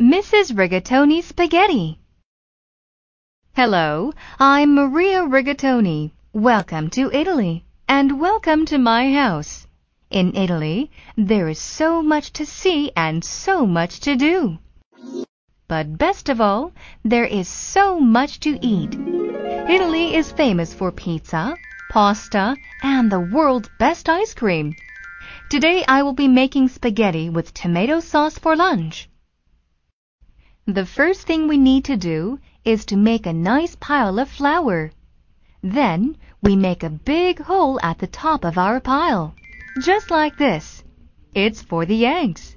Mrs. Rigatoni's Spaghetti. Hello, I'm Maria Rigatoni. Welcome to Italy, and welcome to my house. In Italy, there is so much to see and so much to do. But best of all, there is so much to eat. Italy is famous for pizza, pasta, and the world's best ice cream. Today I will be making spaghetti with tomato sauce for lunch. The first thing we need to do is to make a nice pile of flour. Then we make a big hole at the top of our pile, just like this. It's for the eggs.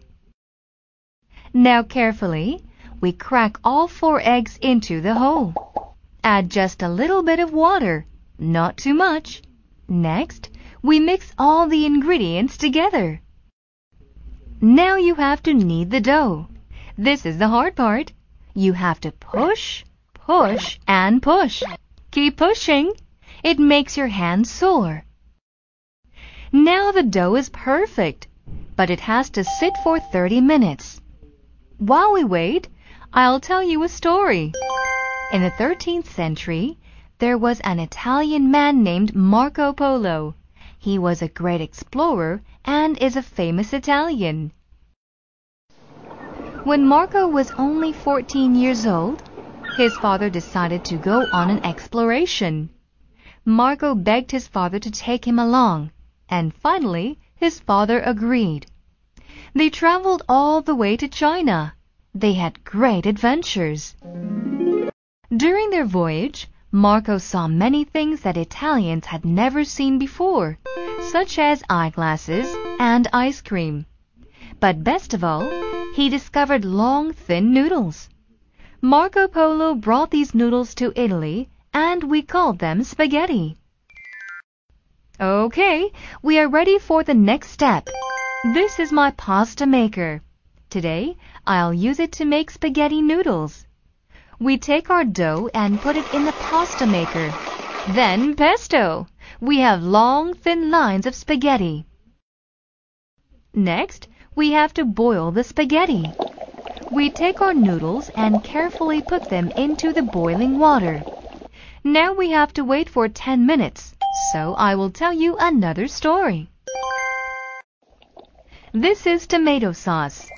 Now carefully, we crack all 4 eggs into the hole. Add just a little bit of water, not too much. Next, we mix all the ingredients together. Now you have to knead the dough. This is the hard part. You have to push, push, and push. Keep pushing. It makes your hands sore. Now the dough is perfect, but it has to sit for 30 minutes. While we wait, I'll tell you a story. In the 13th century, there was an Italian man named Marco Polo. He was a great explorer and is a famous Italian. When Marco was only 14 years old, his father decided to go on an exploration. Marco begged his father to take him along, and finally his father agreed. They traveled all the way to China. They had great adventures. During their voyage, Marco saw many things that Italians had never seen before, such as eyeglasses and ice cream. But best of all, he discovered long, thin noodles. Marco Polo brought these noodles to Italy, and we called them spaghetti. Okay, we are ready for the next step. This is my pasta maker. Today, I'll use it to make spaghetti noodles. We take our dough and put it in the pasta maker. Then pesto! We have long, thin lines of spaghetti. Next, we have to boil the spaghetti. We take our noodles and carefully put them into the boiling water. Now we have to wait for 10 minutes, so I will tell you another story. This is tomato sauce.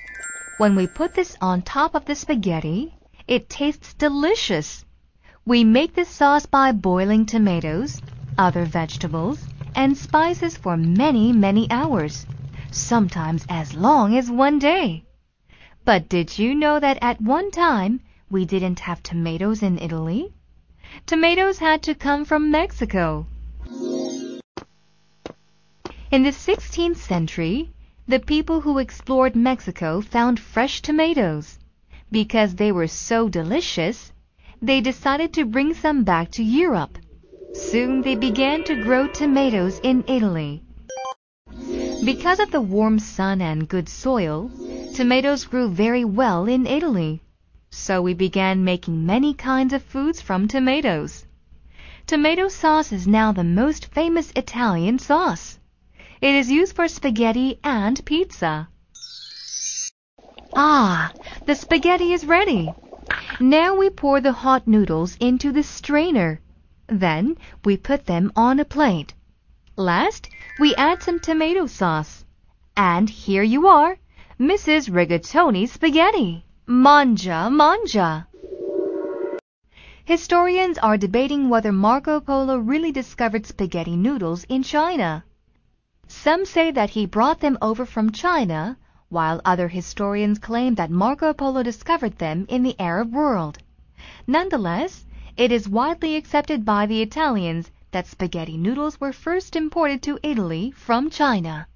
When we put this on top of the spaghetti, it tastes delicious. We make this sauce by boiling tomatoes, other vegetables, and spices for many, many hours, sometimes as long as one day. But did you know that at one time we didn't have tomatoes in Italy? Tomatoes had to come from Mexico. In the 16th century, the people who explored Mexico found fresh tomatoes. Because they were so delicious, they decided to bring some back to Europe. Soon they began to grow tomatoes in Italy. Because of the warm sun and good soil, tomatoes grew very well in Italy. So we began making many kinds of foods from tomatoes. Tomato sauce is now the most famous Italian sauce. It is used for spaghetti and pizza. Ah, the spaghetti is ready. Now we pour the hot noodles into the strainer. Then we put them on a plate. Last, we add some tomato sauce. And here you are, Mrs. Rigatoni's spaghetti. Mangia, mangia! Historians are debating whether Marco Polo really discovered spaghetti noodles in China. Some say that he brought them over from China, while other historians claim that Marco Polo discovered them in the Arab world. Nonetheless, it is widely accepted by the Italians that spaghetti noodles were first imported to Italy from China.